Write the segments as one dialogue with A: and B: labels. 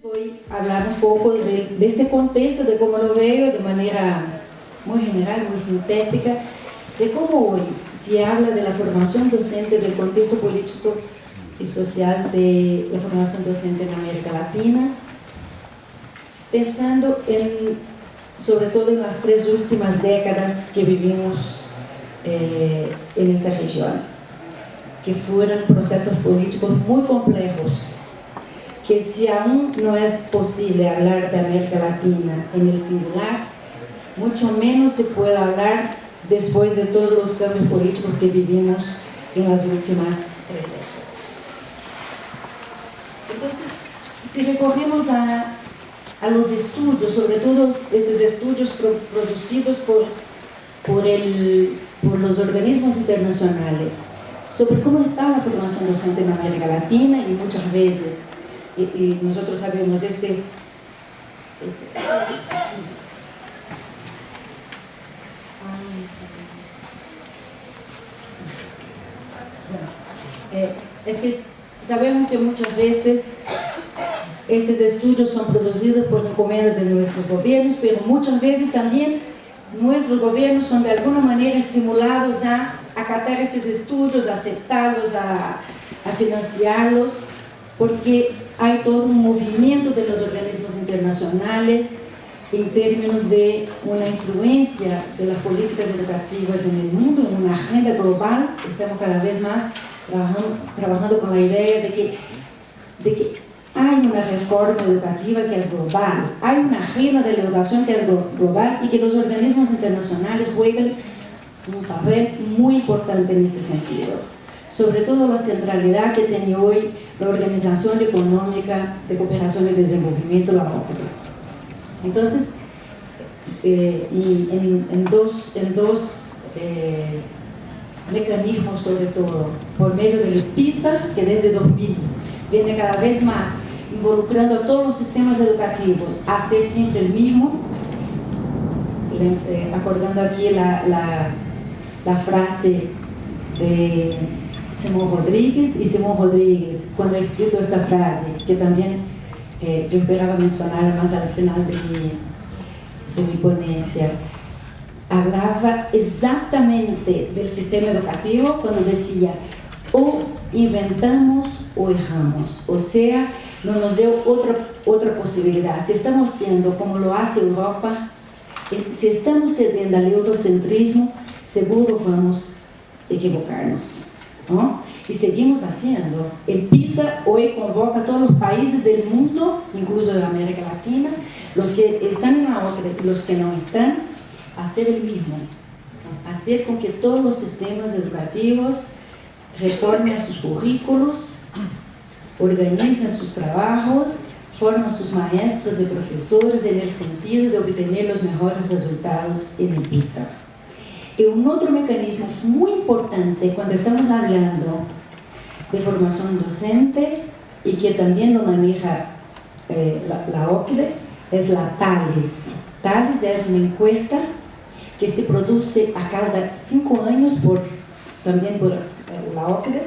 A: Voy a hablar un poco de este contexto, de cómo lo veo de manera muy general, muy sintética, de cómo hoy se habla de la formación docente, del contexto político y social de la formación docente en América Latina, pensando sobre todo en las 3 últimas décadas que vivimos en esta región, que fueron procesos políticos muy complejos, que si aún no es posible hablar de América Latina en el singular, mucho menos se puede hablar después de todos los cambios políticos que vivimos en las últimas décadas. Entonces, si recorremos a los estudios, sobre todo esos estudios producidos por los organismos internacionales, sobre cómo está la formación docente en América Latina, y muchas veces, y nosotros sabemos, es que sabemos que muchas veces estos estudios son producidos por encomienda de nuestros gobiernos, pero muchas veces también nuestros gobiernos son de alguna manera estimulados a acatar esos estudios, a aceptarlos, a financiarlos, porque hay todo un movimiento de los organismos internacionales en términos de una influencia de las políticas educativas en el mundo, en una agenda global. Estamos cada vez más trabajando con la idea de que hay una reforma educativa que es global, hay una agenda de la educación que es global, y que los organismos internacionales juegan un papel muy importante en este sentido. Sobre todo la centralidad que tiene hoy la Organización Económica de Cooperación y Desenvolvimiento, la OCDE. Entonces, en dos mecanismos, sobre todo, por medio del PISA, que desde 2000 viene cada vez más involucrando a todos los sistemas educativos a hacer siempre el mismo, acordando aquí la frase de Simón Rodríguez, y Simón Rodríguez, cuando ha escrito esta frase, que también yo esperaba mencionar más al final de mi ponencia, hablaba exactamente del sistema educativo cuando decía: o inventamos o erramos, o sea, no nos dio otra posibilidad. Si estamos haciendo como lo hace Europa, si estamos cediendo al eurocentrismo, seguro vamos a equivocarnos, ¿no? Y seguimos haciendo. El PISA hoy convoca a todos los países del mundo, incluso de América Latina, los que están en la OCDE y los que no están, a hacer el mismo, hacer con que todos los sistemas educativos reformen sus currículos, organizan sus trabajos, forman sus maestros y profesores en el sentido de obtener los mejores resultados en el PISA. Y un otro mecanismo muy importante cuando estamos hablando de formación docente, y que también lo maneja la OCDE, es la TALES. TALES es una encuesta que se produce a cada 5 años también por la OCDE.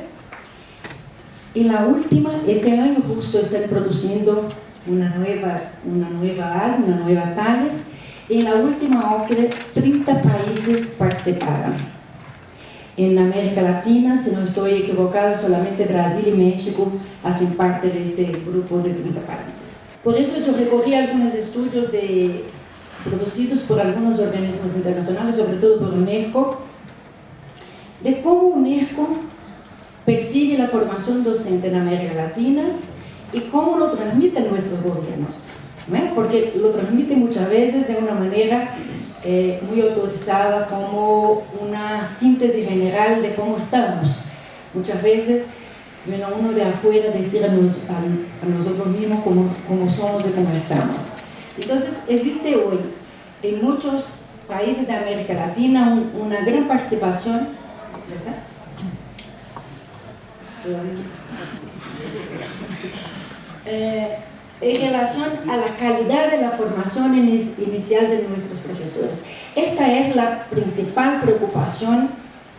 A: Y la última, este año justo están produciendo una nueva AS, una nueva TALES. En la última OCDE, 30 países participaron. En América Latina, si no estoy equivocada, solamente Brasil y México hacen parte de este grupo de 30 países. Por eso yo recogí algunos estudios producidos por algunos organismos internacionales, sobre todo por UNESCO, de cómo UNESCO percibe la formación docente en América Latina y cómo lo transmiten nuestros gobiernos, ¿no? Porque lo transmiten muchas veces de una manera muy autorizada, como una síntesis general de cómo estamos. Muchas veces viene uno de afuera decir a nosotros mismos cómo somos y cómo estamos. Entonces existe hoy en muchos países de América Latina una gran participación, ¿verdad? En relación a la calidad de la formación inicial de nuestros profesores. Esta es la principal preocupación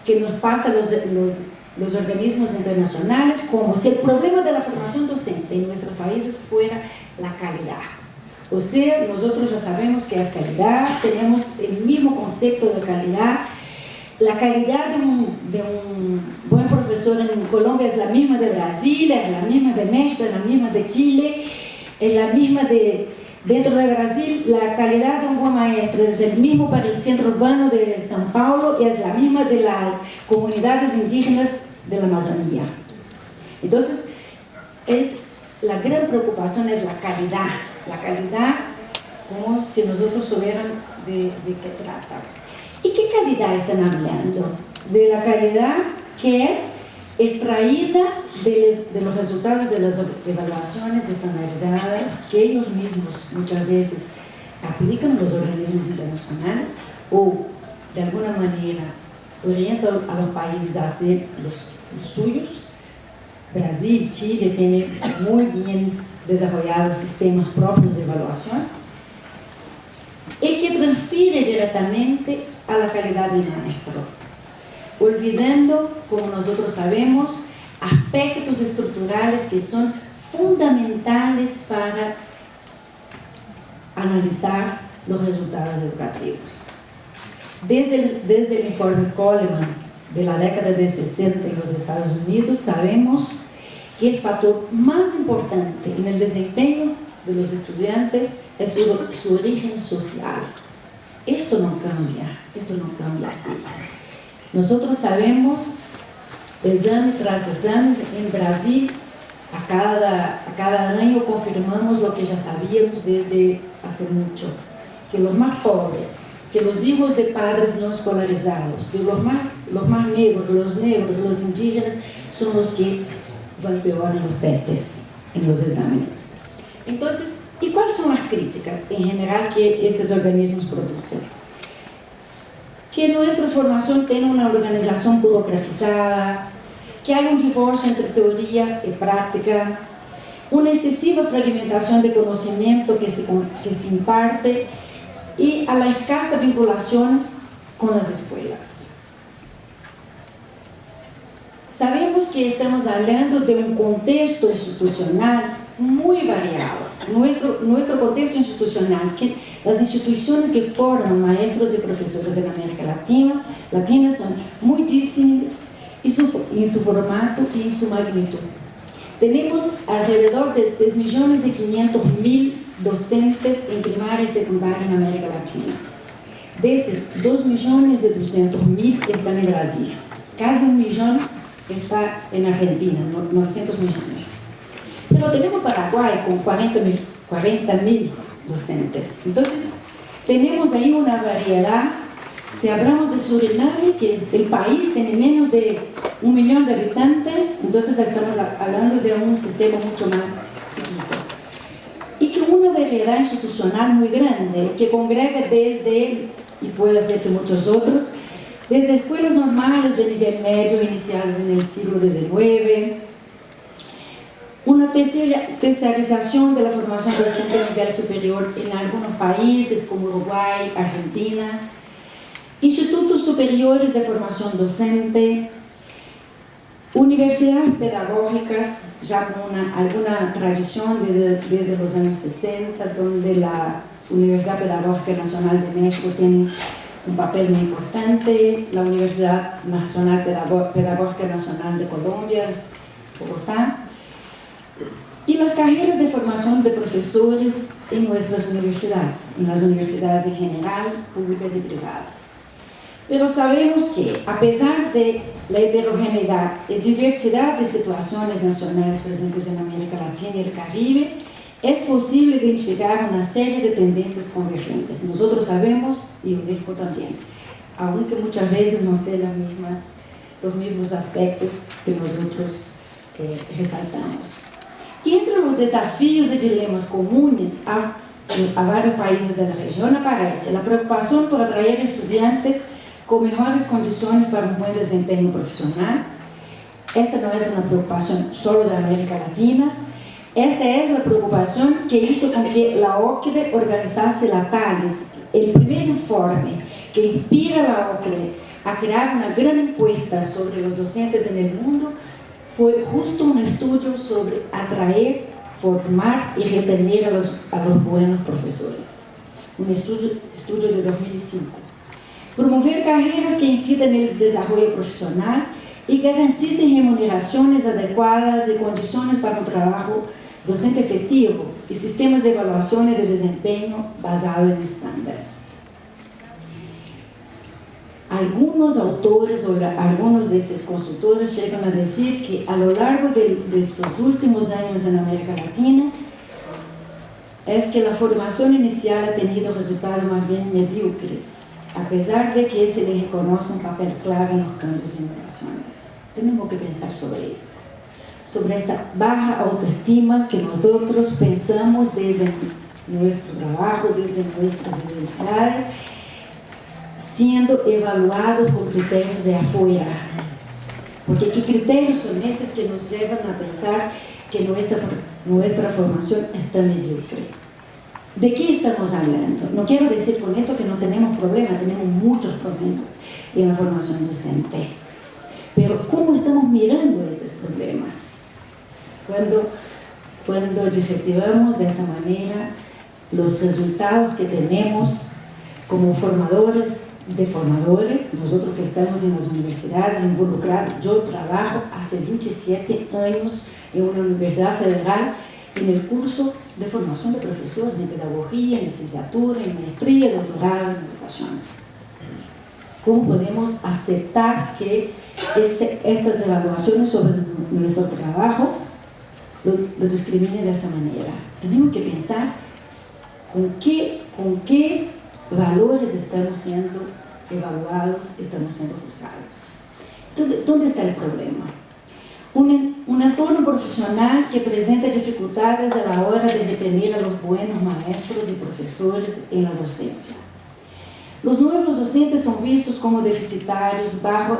A: que nos pasa a los organismos internacionales, como si el problema de la formación docente en nuestros países fuera la calidad. O sea, nosotros ya sabemos que es calidad, tenemos el mismo concepto de calidad. La calidad de un buen profesor en Colombia es la misma de Brasil, es la misma de México, es la misma de Chile, es la misma dentro de Brasil. La calidad de un buen maestro es el mismo para el centro urbano de São Paulo y es la misma de las comunidades indígenas de la Amazonía. Entonces, la gran preocupación es la calidad como si nosotros supiéramos de qué trata. ¿Y qué calidad están hablando? De la calidad que es extraída de los resultados de las evaluaciones estandarizadas que ellos mismos muchas veces aplican a los organismos internacionales o de alguna manera orientan a los países a hacer los suyos. Brasil, Chile tienen muy bien desarrollados sistemas propios de evaluación y que transfiere directamente a la calidad del maestro, olvidando, como nosotros sabemos, aspectos estructurales que son fundamentales para analizar los resultados educativos. Desde el informe Coleman de la década de 60 en los Estados Unidos, sabemos que el factor más importante en el desempeño de los estudiantes es su origen social. Esto no cambia así. Nosotros sabemos, exame tras exame, en Brasil, a cada año confirmamos lo que ya sabíamos desde hace mucho, que los más pobres, que los hijos de padres no escolarizados, que los más negros, los indígenas, son los que van peor en los testes, en los exámenes. Entonces, ¿y cuáles son las críticas en general que estos organismos producen? Que nuestra formación tiene una organización burocratizada, que hay un divorcio entre teoría y práctica, una excesiva fragmentación de conocimiento que se imparte y a la escasa vinculación con las escuelas. Sabemos que estamos hablando de un contexto institucional muy variado. Nuestro contexto institucional, que las instituciones que forman maestros y profesores en América Latina son muy distintas en su formato y en su magnitud. Tenemos alrededor de 6.500.000 docentes en primaria y secundaria en América Latina. De esos, 2.200.000 están en Brasil. Casi 1 millón está en Argentina, 900 millones. Pero tenemos Paraguay con 40.000 docentes. Entonces, tenemos ahí una variedad. Si hablamos de Suriname, que el país tiene menos de 1 millón de habitantes, entonces estamos hablando de un sistema mucho más chiquito. Y que una variedad institucional muy grande, que congrega desde, y puede ser que muchos otros, desde escuelas normales de nivel medio iniciadas en el siglo XIX, una tercerización de la formación docente a nivel superior en algunos países como Uruguay, Argentina, institutos superiores de formación docente, universidades pedagógicas ya con alguna tradición desde los años 60, donde la Universidad Pedagógica Nacional de México tiene un papel muy importante, la Universidad Nacional Pedagógica Nacional de Colombia, Bogotá, y las carreras de formación de profesores en nuestras universidades, en las universidades en general, públicas y privadas. Pero sabemos que, a pesar de la heterogeneidad y diversidad de situaciones nacionales presentes en América Latina y el Caribe, es posible identificar una serie de tendencias convergentes. Nosotros sabemos, y UNESCO también, aunque muchas veces no sean los mismos aspectos que nosotros resaltamos. Y entre los desafíos y dilemas comunes a varios países de la región aparece la preocupación por atraer estudiantes con mejores condiciones para un buen desempeño profesional. Esta no es una preocupación solo de América Latina. Esta es la preocupación que hizo con que la OCDE organizase la TALES, el primer informe que inspira a la OCDE a crear una gran encuesta sobre los docentes en el mundo. Fue justo un estudio sobre atraer, formar y retener a los buenos profesores. Un estudio de 2005. Promover carreras que inciden en el desarrollo profesional y garanticen remuneraciones adecuadas y condiciones para un trabajo docente efectivo y sistemas de evaluación de desempeño basados en estándares. Algunos autores o algunos de esos consultores llegan a decir que a lo largo de estos últimos años en América Latina es que la formación inicial ha tenido resultados más bien mediocres, a pesar de que se le reconoce un papel clave en los cambios y innovaciones. Tenemos que pensar sobre esto, sobre esta baja autoestima que nosotros pensamos desde nuestro trabajo, desde nuestras identidades, siendo evaluados por criterios de afuera. Porque ¿qué criterios son esos que nos llevan a pensar que nuestra formación está mediocre? ¿De qué estamos hablando? No quiero decir con esto que no tenemos problemas, tenemos muchos problemas en la formación docente. Pero ¿cómo estamos mirando estos problemas? Cuando adjetivamos de esta manera los resultados que tenemos como formadores de formadores, nosotros que estamos en las universidades involucrados, yo trabajo hace 27 años en una universidad federal en el curso de formación de profesores en pedagogía, en licenciatura, en maestría, doctorado en educación. ¿Cómo podemos aceptar que estas evaluaciones sobre nuestro trabajo lo discriminen de esta manera? Tenemos que pensar con qué valores estamos siendo evaluados, estamos siendo juzgados. ¿Dónde está el problema? Un entorno profesional que presenta dificultades a la hora de retener a los buenos maestros y profesores en la docencia. Los nuevos docentes son vistos como deficitarios bajo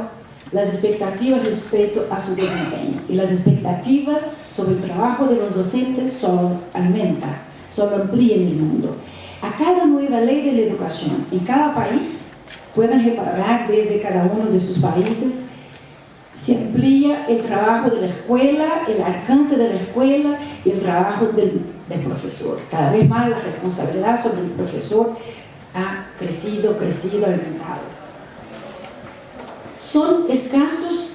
A: las expectativas respecto a su desempeño, y las expectativas sobre el trabajo de los docentes solo amplían el mundo. A cada nueva ley de la educación en cada país, pueden reparar desde cada uno de sus países, se amplía el trabajo de la escuela, el alcance de la escuela y el trabajo del profesor. Cada vez más la responsabilidad sobre el profesor ha crecido, aumentado. Son escasos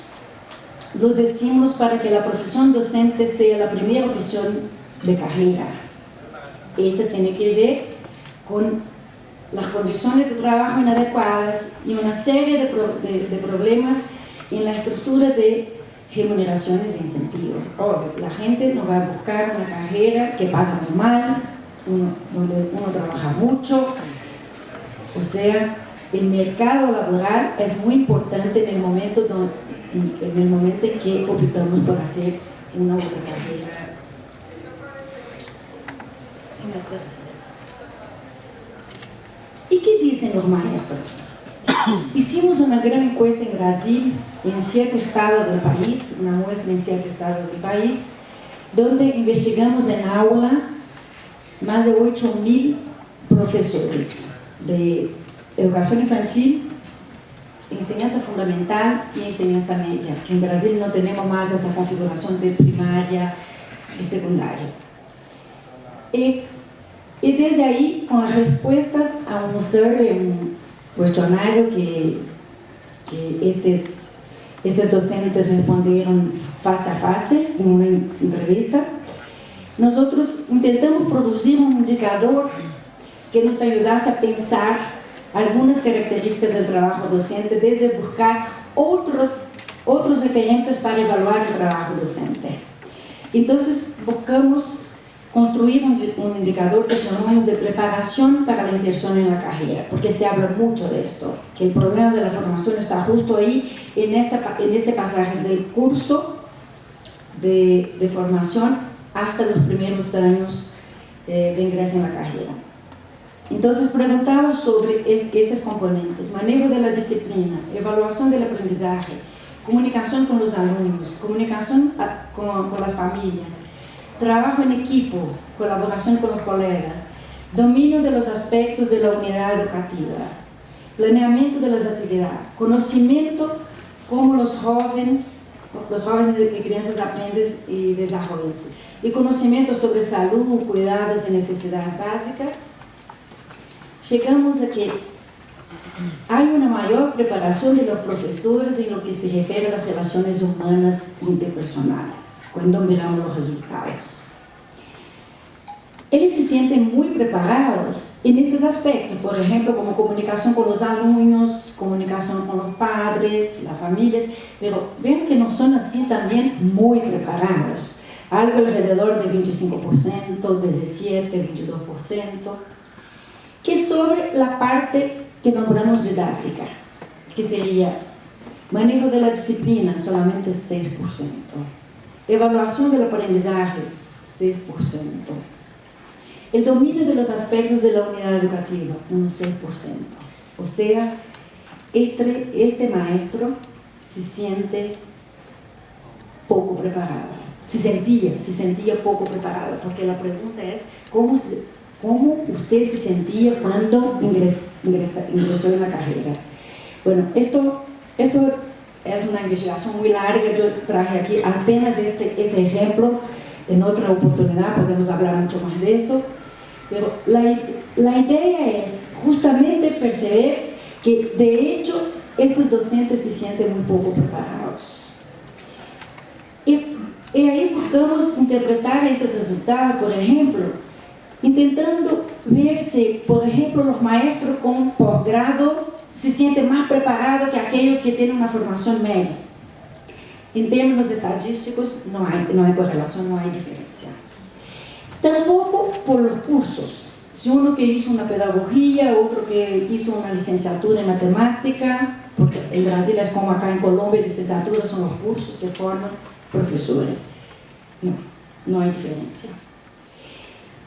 A: los estímulos para que la profesión docente sea la primera opción de carrera. Esto tiene que ver con las condiciones de trabajo inadecuadas y una serie de problemas en la estructura de remuneraciones e incentivos. Obvio, la gente no va a buscar una carrera que paga muy mal, donde uno trabaja mucho. O sea, el mercado laboral es muy importante en el momento en que optamos por hacer una otra carrera en nuestras vidas. ¿Y qué dicen los maestros? Hicimos una gran encuesta en Brasil, en 7 estados del país, una muestra en 7 estados del país, donde investigamos en aula más de 8.000 profesores de educación infantil, enseñanza fundamental y enseñanza media, que en Brasil no tenemos más esa configuración de primaria y secundaria. Y desde ahí, con las respuestas a un survey, un cuestionario que estos docentes respondieron face a face en una entrevista, nosotros intentamos producir un indicador que nos ayudase a pensar algunas características del trabajo docente, desde buscar otros referentes para evaluar el trabajo docente. Entonces buscamos construir un indicador que llamamos de preparación para la inserción en la carrera, porque se habla mucho de esto, que el problema de la formación está justo ahí, en este pasaje del curso de formación hasta los primeros años de ingreso en la carrera. Entonces preguntamos sobre estos componentes: manejo de la disciplina, evaluación del aprendizaje, comunicación con los alumnos, comunicación con las familias, trabajo en equipo, colaboración con los colegas, dominio de los aspectos de la unidad educativa, planeamiento de las actividades, conocimiento cómo los jóvenes y crianças aprenden y desarrollan. y conocimiento sobre salud, cuidados y necesidades básicas, llegamos a que hay una mayor preparación de los profesores en lo que se refiere a las relaciones humanas interpersonales, cuando miramos los resultados. Ellos se sienten muy preparados en esos aspectos, por ejemplo, como comunicación con los alumnos, comunicación con los padres, las familias, pero ven que no son así también muy preparados. Algo alrededor de 25%, 17%, 22%, que es sobre la parte que nombramos didáctica, que sería manejo de la disciplina, solamente 6%, evaluación del aprendizaje, 6%, el dominio de los aspectos de la unidad educativa, unos 6%. O sea, este maestro se siente poco preparado, se sentía poco preparado, porque la pregunta es, ¿cómo usted se sentía cuando ingresó en la carrera? Bueno, esto es una investigación muy larga, yo traje aquí apenas este ejemplo, en otra oportunidad podemos hablar mucho más de eso, pero la idea es justamente perceber que de hecho estos docentes se sienten muy poco preparados. Y ahí buscamos interpretar esos resultados, por ejemplo, intentando ver si, por ejemplo, los maestros con posgrado se sienten más preparados que aquellos que tienen una formación media. En términos estadísticos no hay correlación, no hay diferencia. Tampoco por los cursos. Si uno que hizo una pedagogía, otro que hizo una licenciatura en matemática, porque en Brasil es como acá en Colombia, licenciatura son los cursos que forman profesores. No hay diferencia.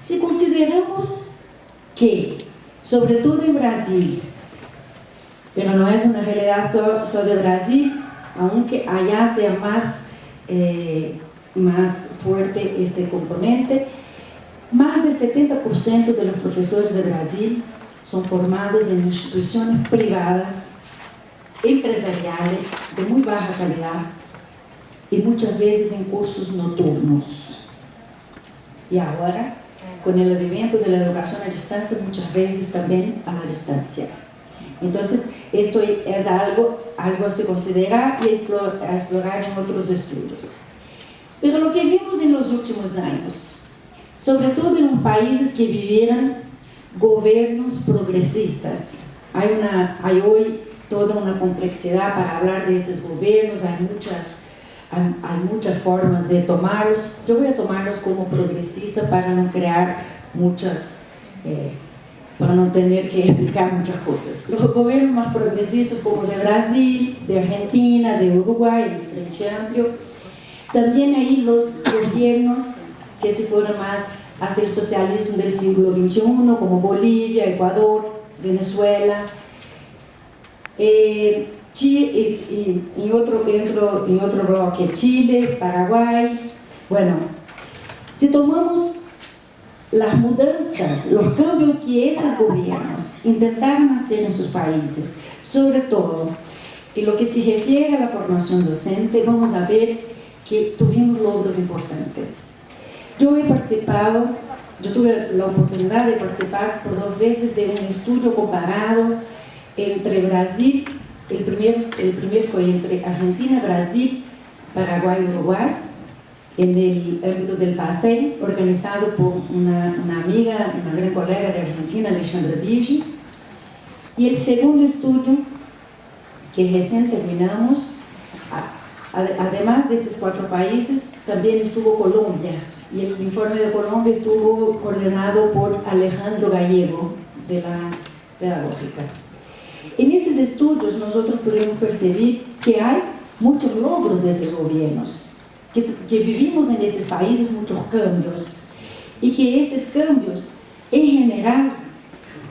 A: Si consideramos que, sobre todo en Brasil, pero no es una realidad solo de Brasil, aunque allá sea más fuerte este componente, más del 70% de los profesores de Brasil son formados en instituciones privadas, empresariales, de muy baja calidad, y muchas veces en cursos nocturnos. Y ahora, con el advento de la educación a distancia, muchas veces también a la distancia. Entonces, esto es algo a se considerar y a explorar en otros estudios. Pero lo que vimos en los últimos años, sobre todo en los países que vivieron gobiernos progresistas, hay hoy toda una complejidad para hablar de esos gobiernos, hay muchas formas de tomarlos. Yo voy a tomarlos como progresistas para no crear para no tener que explicar muchas cosas. Los gobiernos más progresistas como de Brasil, de Argentina, de Uruguay, el Frente Amplio. También hay los gobiernos que se fueron más hasta el socialismo del siglo XXI, como Bolivia, Ecuador, Venezuela, Chile, y en otro bloque, Chile, Paraguay. Bueno, si tomamos las mudanzas, los cambios que estos gobiernos intentaron hacer en sus países, sobre todo en lo que se refiere a la formación docente, vamos a ver que tuvimos logros importantes. Yo tuve la oportunidad de participar por 2 veces de un estudio comparado entre Brasil, el primer fue entre Argentina, Brasil, Paraguay y Uruguay, en el ámbito del PASEI, organizado por una amiga, una gran colega de Argentina, Alexandra Vigi. Y el segundo estudio, que recién terminamos, además de esos 4 países, también estuvo Colombia. Y el informe de Colombia estuvo coordinado por Alejandro Gallego, de la Pedagógica. En estos estudios nosotros podemos percibir que hay muchos logros de esos gobiernos, que vivimos en esos países muchos cambios, y que estos cambios en general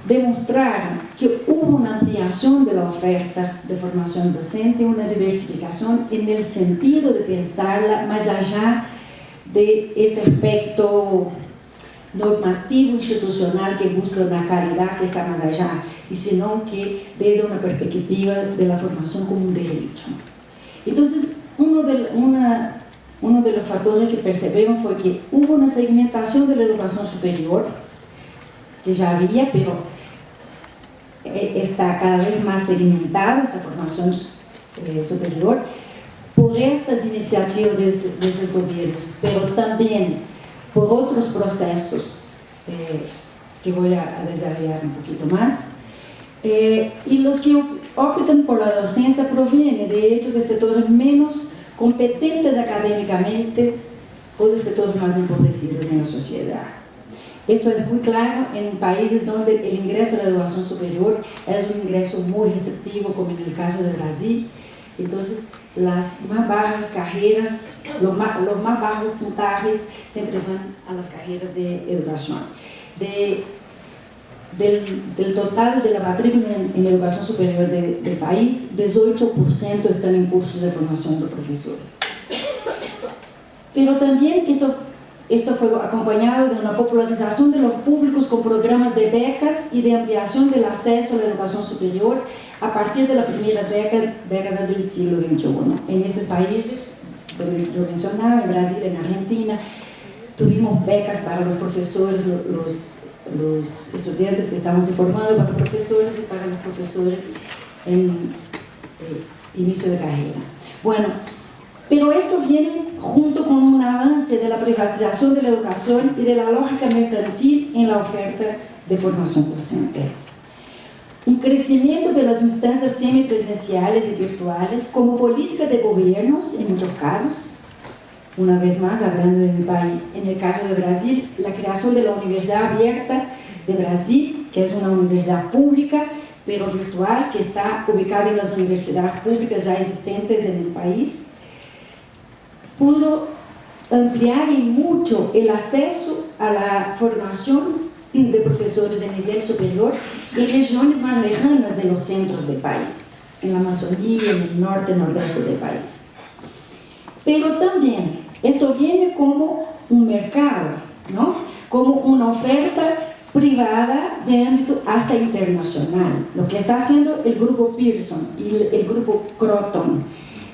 A: demostraron que hubo una ampliación de la oferta de formación docente, una diversificación en el sentido de pensarla más allá de este aspecto normativo institucional que busca una calidad que está más allá, y sino que desde una perspectiva de la formación como un derecho. Entonces, uno de los factores que percebemos fue que hubo una segmentación de la educación superior, que ya había, pero está cada vez más segmentada esta formación superior por estas iniciativas de esos gobiernos, pero también por otros procesos que voy a desarrollar un poquito más. Y los que optan por la docencia provienen de hecho de sectores menos competentes académicamente o de sectores más empobrecidos en la sociedad. Esto es muy claro en países donde el ingreso a la educación superior es un ingreso muy restrictivo, como en el caso de Brasil. Entonces, las más bajas carreras, los más bajos puntajes siempre van a las carreras de educación. Del total de la matrícula en educación superior del país, 18% están en cursos de formación de profesores. Pero también esto fue acompañado de una popularización de los públicos con programas de becas y de ampliación del acceso a la educación superior a partir de la primera década del siglo XXI. En esos países, donde yo mencionaba, en Brasil, en Argentina, tuvimos becas para los profesores, los estudiantes que estaban se formando para profesores y para los profesores en inicio de carrera. Bueno, pero esto viene junto con un avance de la privatización de la educación y de la lógica mercantil en la oferta de formación docente. Un crecimiento de las instancias semipresenciales y virtuales como política de gobiernos, en muchos casos. Una vez más, hablando de mi país, en el caso de Brasil, la creación de la Universidad Abierta de Brasil, que es una universidad pública, pero virtual, que está ubicada en las universidades públicas ya existentes en el país, pudo ampliar en mucho el acceso a la formación de profesores de nivel superior en regiones más lejanas de los centros del país, en la Amazonía, en el norte y nordeste del país. Pero también esto viene como un mercado, ¿no? Como una oferta privada de ámbito hasta internacional, lo que está haciendo el grupo Pearson y el grupo Croton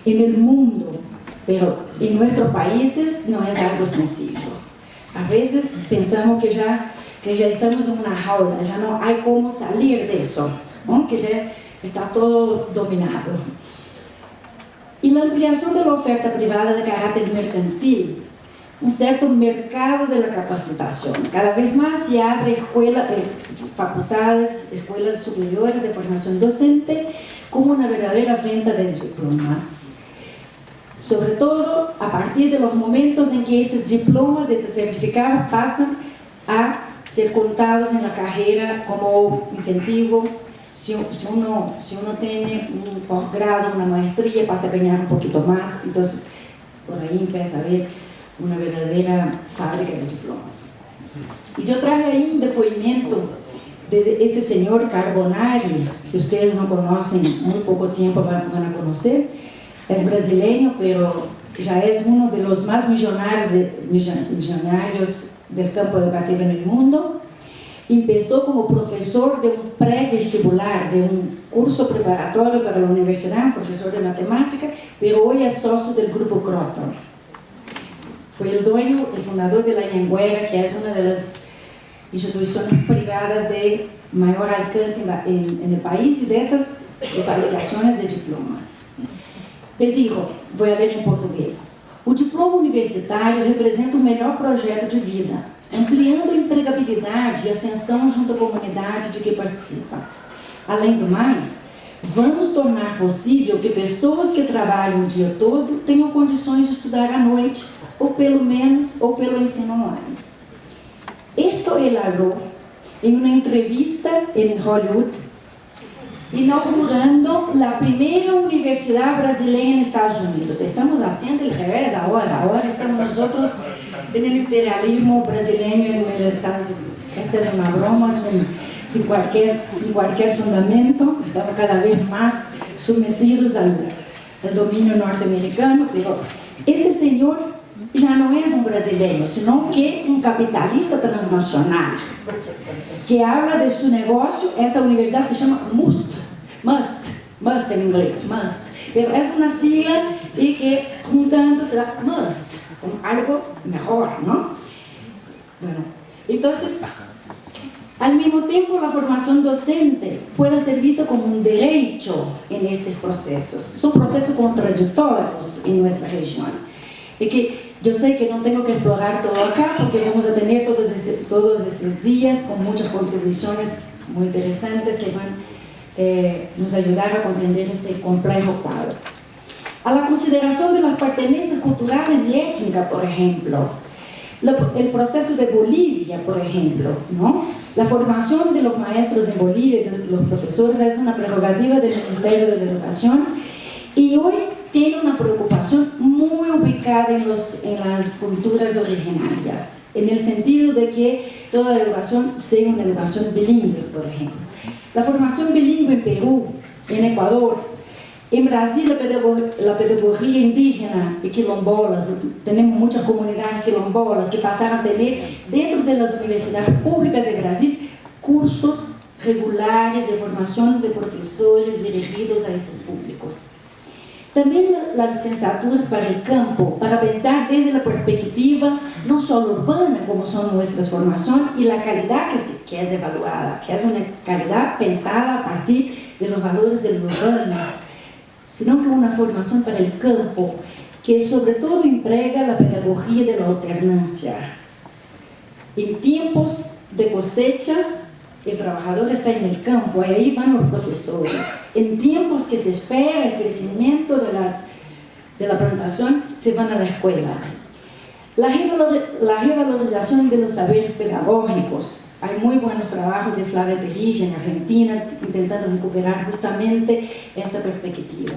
A: en el mundo, pero en nuestros países no es algo sencillo. A veces pensamos que ya estamos en una jaula, ya no hay cómo salir de eso, ¿no? Que ya está todo dominado. Y la ampliación de la oferta privada de carácter mercantil, un cierto mercado de la capacitación. Cada vez más se abre facultades, escuelas superiores de formación docente como una verdadera venta de diplomas. Sobre todo a partir de los momentos en que estos diplomas, estos certificados pasan a ser contados en la carrera como incentivo. Si uno tiene un posgrado, una maestría, pasa a ganar un poquito más, entonces por ahí empieza a haber una verdadera fábrica de diplomas. Y yo traje ahí un depoimento de ese señor Carbonari, si ustedes no conocen, muy poco tiempo van a conocer, es brasileño, pero ya es uno de los más millonarios del campo educativo en el mundo. Empezó como profesor de un prevestibular, de un curso preparatorio para la universidad, profesor de matemática, pero hoy es socio del grupo Croton. Fue el dueño, el fundador de la Anhanguera, que es una de las instituciones privadas de mayor alcance en el país y de estas fabricaciones de diplomas. Él dijo, voy a leer en portugués: o diploma universitário representa o melhor projeto de vida, ampliando a empregabilidade e ascensão junto à comunidade de que participa. Além do mais, vamos tornar possível que pessoas que trabalham o dia todo tenham condições de estudar à noite, ou pelo ensino online. Esto él habló en una entrevista en Hollywood, inaugurando la primera universidad brasileña en Estados Unidos. Estamos haciendo el revés ahora estamos nosotros en el imperialismo brasileño en los Estados Unidos. Esta es una broma sin cualquier fundamento. Estamos cada vez más sometidos al dominio norteamericano, pero este señor ya no es un brasileño, sino que un capitalista transnacional que habla de su negocio. Esta universidad se llama Must en inglés, Must, pero es una sigla y que juntando se da must, como algo mejor, ¿no? Bueno, entonces, al mismo tiempo la formación docente puede ser vista como un derecho en estos procesos. Son procesos contradictorios en nuestra región. Y que yo sé que no tengo que explorar todo acá porque vamos a tener todos esos días con muchas contribuciones muy interesantes que van nos ayudar a comprender este complejo cuadro. A la consideración de las pertenencias culturales y étnicas, por ejemplo, el proceso de Bolivia, por ejemplo, ¿no? La formación de los maestros en Bolivia, de los profesores, es una prerrogativa del Ministerio de la Educación y hoy tiene una preocupación muy ubicada en las culturas originarias, en el sentido de que toda la educación sea una educación bilingüe, por ejemplo. La formación bilingüe en Perú, en Ecuador, en Brasil la pedagogía indígena y quilombolas, tenemos muchas comunidades quilombolas que pasaron a tener dentro de las universidades públicas de Brasil cursos regulares de formación de profesores dirigidos a estos públicos. También las licenciaturas para el campo, para pensar desde la perspectiva no solo urbana, como son nuestras formaciones, y la calidad que es evaluada, que es una calidad pensada a partir de los valores del urbano, sino que una formación para el campo, que sobre todo emprega la pedagogía de la alternancia. En tiempos de cosecha, el trabajador está en el campo, y ahí van los profesores. En tiempos que se espera el crecimiento de la plantación, se van a la escuela. La revalorización de los saberes pedagógicos. Hay muy buenos trabajos de Flavia Terrige en Argentina, intentando recuperar justamente esta perspectiva.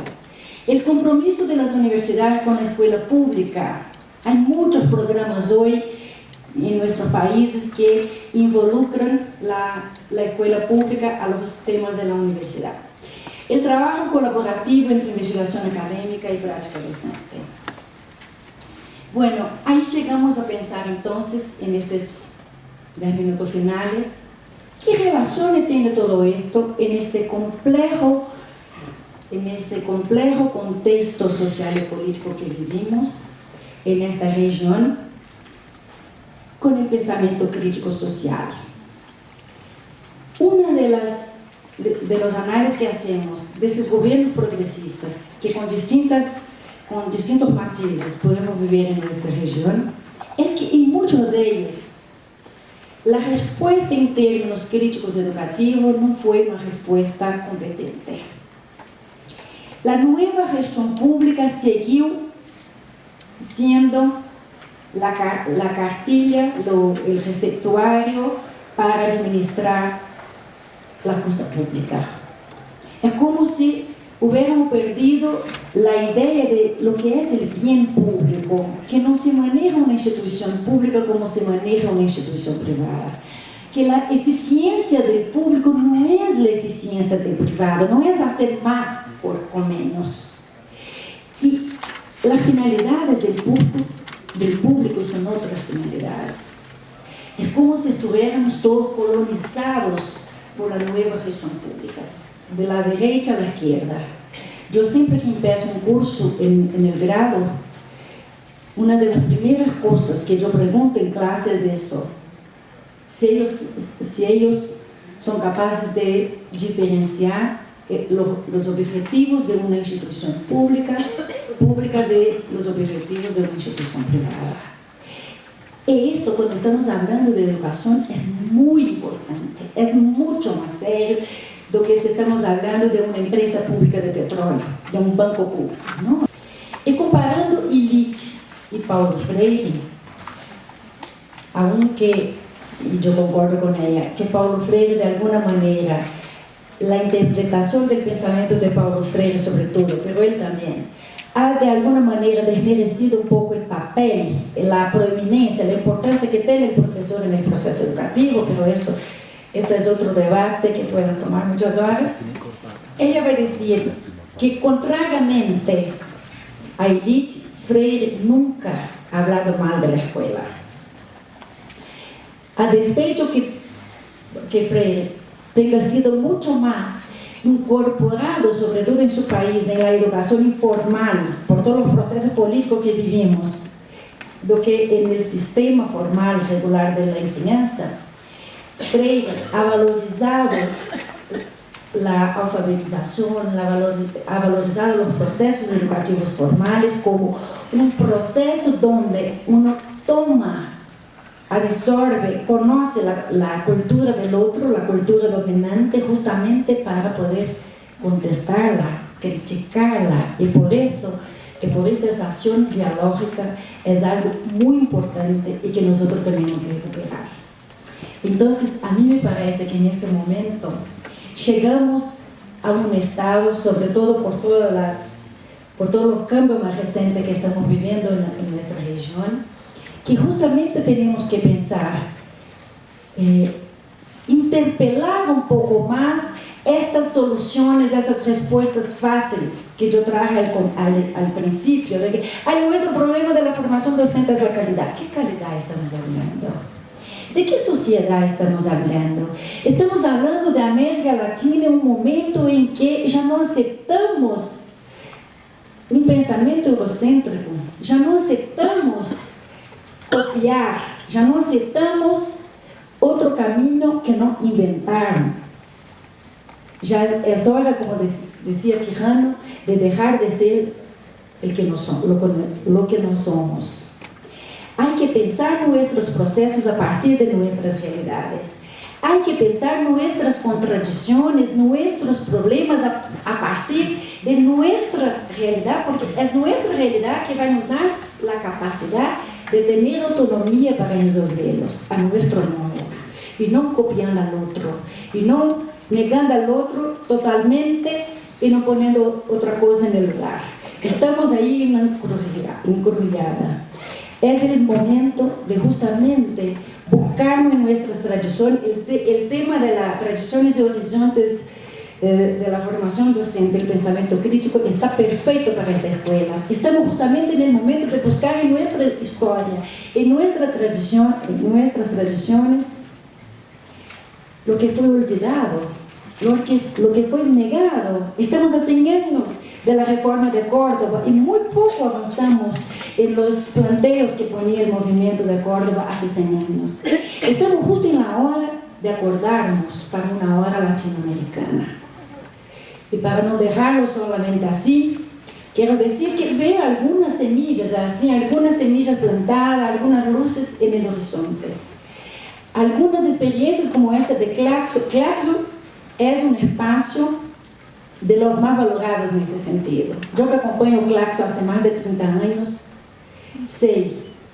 A: El compromiso de las universidades con la escuela pública. Hay muchos programas hoy en nuestros países que involucran la escuela pública a los temas de la universidad. El trabajo colaborativo entre investigación académica y práctica docente. Bueno, ahí llegamos a pensar entonces en estos 10 minutos finales, ¿qué relaciones tiene todo esto en ese complejo contexto social y político que vivimos en esta región con el pensamiento crítico social? Uno de los análisis que hacemos de esos gobiernos progresistas que con distintos matices podemos vivir en nuestra región es que en muchos de ellos la respuesta en términos críticos educativos no fue una respuesta competente. La nueva gestión pública siguió siendo la cartilla, el receptuario para administrar la cosa pública. Es como si hubiéramos perdido la idea de lo que es el bien público, que no se maneja una institución pública como se maneja una institución privada. Que la eficiencia del público no es la eficiencia del privado, no es hacer más con menos. Que las finalidades del público son otras finalidades. Es como si estuviéramos todos colonizados por la nueva gestión pública, de la derecha a la izquierda. Yo siempre que empiezo un curso en el grado, una de las primeras cosas que yo pregunto en clase es eso, si ellos son capaces de diferenciar los objetivos de una institución pública de los objetivos de una institución privada. Eso, cuando estamos hablando de educación, es muy importante, es mucho más serio do que si estamos hablando de una empresa pública de petróleo, de un banco público, ¿no? Y comparando Illich y Paulo Freire, aunque yo concordo con ella, que Paulo Freire de alguna manera, la interpretación del pensamiento de Paulo Freire sobre todo, pero él también, ha de alguna manera desmerecido un poco el papel, la proeminencia, la importancia que tiene el profesor en el proceso educativo, pero esto es otro debate que puede tomar muchas horas. Ella va a decir que contrariamente a Illich, Freire nunca ha hablado mal de la escuela. A despecho que Freire tenga sido mucho más incorporado, sobre todo en su país, en la educación informal, por todos los procesos políticos que vivimos, do que en el sistema formal regular de la enseñanza. Freire ha valorizado la alfabetización, ha valorizado los procesos educativos formales como un proceso donde uno toma, absorbe, conoce la cultura del otro, la cultura dominante, justamente para poder contestarla, criticarla, y por eso esa acción dialógica es algo muy importante y que nosotros tenemos que recuperar. Entonces, a mí me parece que en este momento llegamos a un estado, sobre todo por todos los cambios más recientes que estamos viviendo en nuestra región, que justamente tenemos que pensar, interpelar un poco más estas soluciones, esas respuestas fáciles que yo traje al principio, de que nuestro problema de la formación docente es la calidad. ¿Qué calidad estamos hablando? ¿De qué sociedad estamos hablando? Estamos hablando de América Latina en un momento en que ya no aceptamos un pensamiento eurocéntrico, ya no aceptamos copiar, ya no aceptamos otro camino que no inventaron. Ya es hora, como decía Quijano, de dejar de ser lo que no somos. Hay que pensar nuestros procesos a partir de nuestras realidades. Hay que pensar nuestras contradicciones, nuestros problemas a partir de nuestra realidad, porque es nuestra realidad que va a nos dar la capacidad de tener autonomía para resolverlos a nuestro modo, y no copiando al otro, y no negando al otro totalmente y no poniendo otra cosa en el lugar. Estamos ahí en una encrucijada. Es el momento de justamente buscarnos en nuestras tradiciones. El tema de las tradiciones y horizontes de la formación docente, el pensamiento crítico, está perfecto para esta escuela. Estamos justamente en el momento de buscar en nuestra historia, en nuestra tradición, en nuestras tradiciones, lo que fue olvidado, lo que fue negado. Estamos a 100 años de la reforma de Córdoba y muy poco avanzamos en los planteos que ponía el movimiento de Córdoba hace 100 años. Estamos justo en la hora de acordarnos para una hora latinoamericana. Y para no dejarlo solamente así, quiero decir que veo algunas semillas, así, algunas semillas plantadas, algunas luces en el horizonte. Algunas experiencias como esta de Claxo. Claxo es un espacio de los más valorados en ese sentido. Yo que acompaño Claxo hace más de 30 años, sé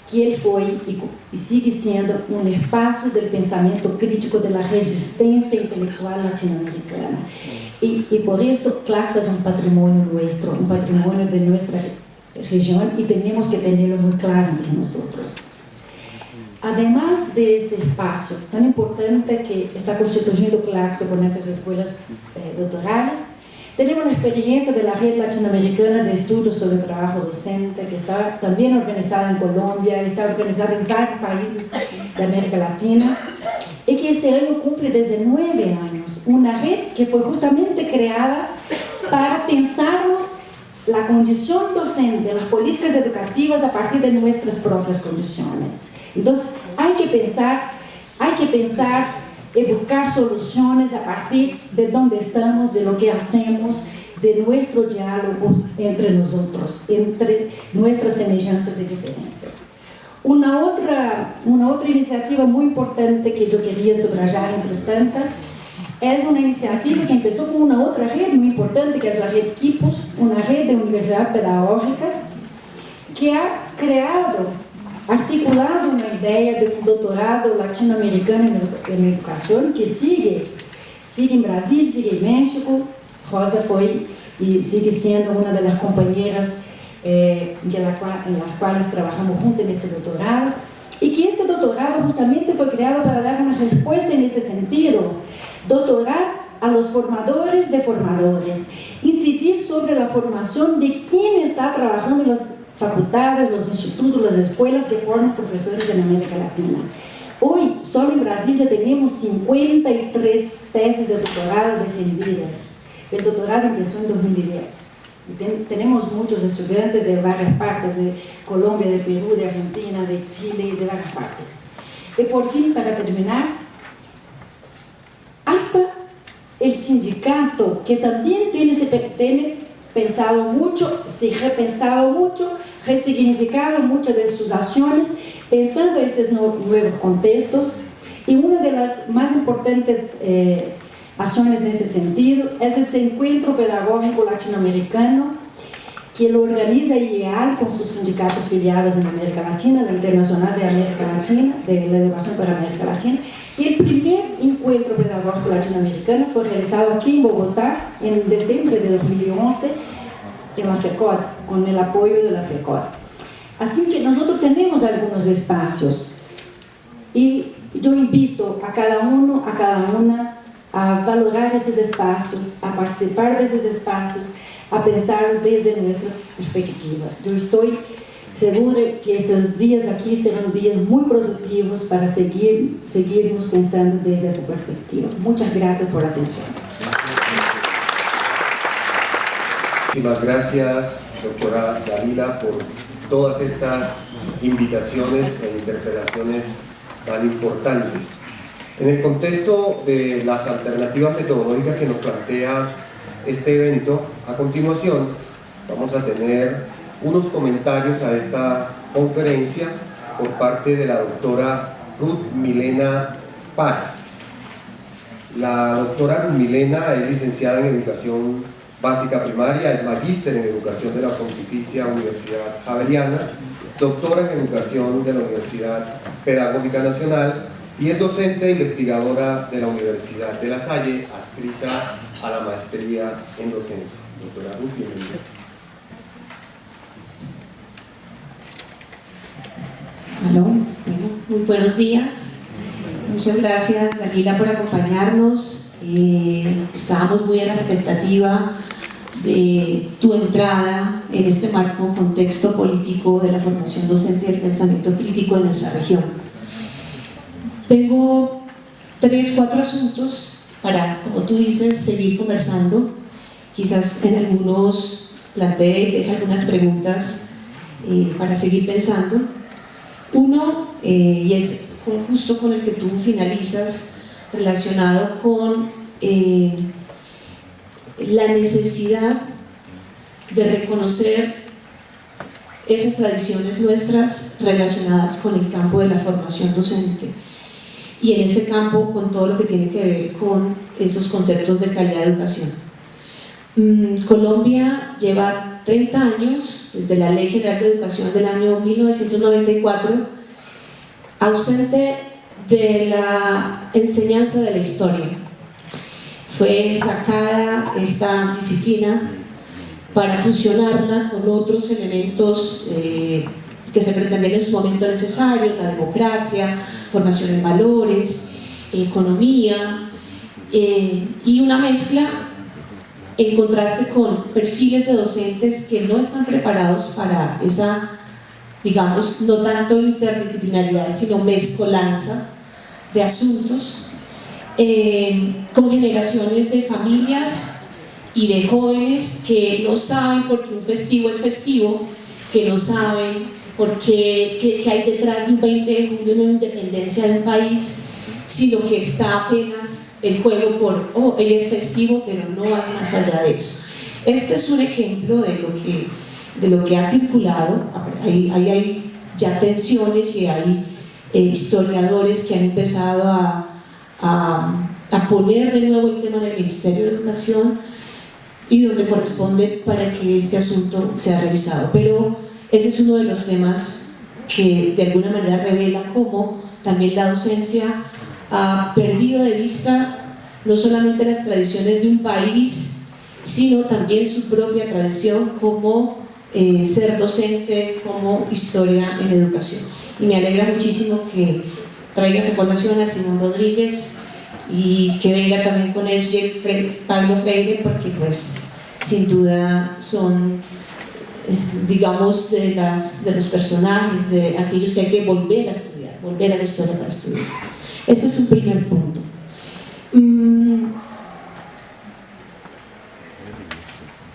A: que él fue y sigue siendo un espacio del pensamiento crítico, de la resistencia intelectual latinoamericana. Y por eso Claxo es un patrimonio nuestro, un patrimonio de nuestra región, y tenemos que tenerlo muy claro entre nosotros. Además de este espacio tan importante que está constituyendo Claxo con estas escuelas doctorales, tenemos la experiencia de la Red Latinoamericana de Estudios sobre Trabajo Docente, que está también organizada en Colombia, está organizada en varios países de América Latina, y que este año cumple desde 9 años. Una red que fue justamente creada para pensarnos la condición docente, las políticas educativas a partir de nuestras propias condiciones. Entonces, hay que pensar y buscar soluciones a partir de dónde estamos, de lo que hacemos, de nuestro diálogo entre nosotros, entre nuestras semejanzas y diferencias. Una otra iniciativa muy importante que yo quería subrayar entre tantas es una iniciativa que empezó con una otra red muy importante, que es la red Quipus, una red de universidades pedagógicas que ha articulado una idea de un doctorado latinoamericano en educación que sigue en Brasil, sigue en México. Rosa fue y sigue siendo una de las compañeras en las cuales trabajamos juntos en este doctorado, y que este doctorado justamente fue creado para dar una respuesta en este sentido: doctorar a los formadores de formadores, incidir sobre la formación de quien está trabajando en las facultades, los institutos, las escuelas que forman profesores en América Latina. Hoy, solo en Brasil ya tenemos 53 tesis de doctorado defendidas. El doctorado empezó en 2010. Y tenemos muchos estudiantes de varias partes, de Colombia, de Perú, de Argentina, de Chile, de varias partes. Y por fin, para terminar, hasta el sindicato, que también tiene pensado mucho, se repensado mucho, resignificado muchas de sus acciones, pensando en estos nuevos contextos. Y una de las más importantes acciones en ese sentido es ese encuentro pedagógico latinoamericano que lo organiza IEAL con sus sindicatos filiados en América Latina, la Internacional de América Latina, de la Educación para América Latina. Y el primer encuentro pedagógico latinoamericano fue realizado aquí en Bogotá en diciembre de 2011 en la FECOD, con el apoyo de la FECOD. Así que nosotros tenemos algunos espacios y yo invito a cada uno, a cada una a valorar esos espacios, a participar de esos espacios, a pensar desde nuestra perspectiva. Yo estoy segura que estos días aquí serán días muy productivos para seguirnos pensando desde esta perspectiva. Muchas gracias por la atención.
B: Muchísimas gracias, doctora Dalila, por todas estas invitaciones e interpelaciones tan importantes. En el contexto de las alternativas metodológicas que nos plantea este evento, a continuación vamos a tener unos comentarios a esta conferencia por parte de la doctora Ruth Milena Páez. La doctora Ruth Milena es licenciada en Educación Básica Primaria, es magíster en Educación de la Pontificia Universidad Javeriana, doctora en Educación de la Universidad Pedagógica Nacional y es docente e investigadora de la Universidad de La Salle, adscrita a la maestría en docencia. Doctora Ruth, bienvenida.
C: Aló, muy buenos días. Muchas gracias, Dalila, por acompañarnos. Estábamos muy a la expectativa de tu entrada en este marco contexto político de la formación docente y el pensamiento crítico de nuestra región. Tengo 3-4 asuntos para, como tú dices, seguir conversando. Quizás en algunos planteé y deje algunas preguntas para seguir pensando. Uno, y es justo con el que tú finalizas, relacionado con la necesidad de reconocer esas tradiciones nuestras relacionadas con el campo de la formación docente y en ese campo con todo lo que tiene que ver con esos conceptos de calidad de educación. Colombia lleva 30 años, desde la Ley General de Educación del año 1994, ausente de la enseñanza de la historia. Fue sacada esta disciplina para fusionarla con otros elementos que se pretendían en su momento necesarios, la democracia, formación en valores, economía, y una mezcla en contraste con perfiles de docentes que no están preparados para esa, digamos, no tanto interdisciplinaridad, sino mezcolanza de asuntos, con generaciones de familias y de jóvenes que no saben por qué un festivo es festivo, que no saben por qué hay detrás de un 20 de julio una independencia de un país, sino que está apenas el juego por, oh, hoy es festivo, pero no hay más allá de eso. Este es un ejemplo de lo que ha circulado. Hay ya tensiones y hay historiadores que han empezado a poner de nuevo el tema en el Ministerio de Educación y donde corresponde para que este asunto sea revisado. Pero ese es uno de los temas que de alguna manera revela cómo también la docencia ha perdido de vista no solamente las tradiciones de un país, sino también su propia tradición como ser docente, como historia en educación. Y me alegra muchísimo que traigas a colación a Simón Rodríguez y que venga también con Pablo Freire, porque pues sin duda son, digamos, de los personajes, de aquellos que hay que volver a estudiar, volver a la historia para estudiar. Ese es un primer punto.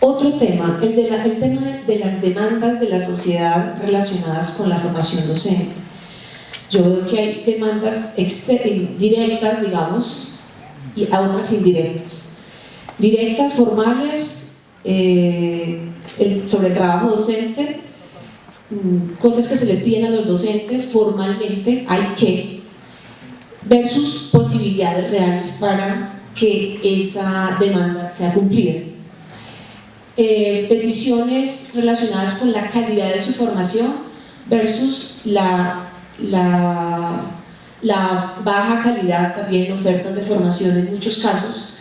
C: Otro tema, el tema de las demandas de la sociedad relacionadas con la formación docente. Yo veo que hay demandas directas, digamos, y a otras indirectas. Directas, formales, sobre el trabajo docente, cosas que se le piden a los docentes formalmente, hay que, versus posibilidades reales para que esa demanda sea cumplida. Peticiones relacionadas con la calidad de su formación versus la baja calidad también en ofertas de formación en muchos casos,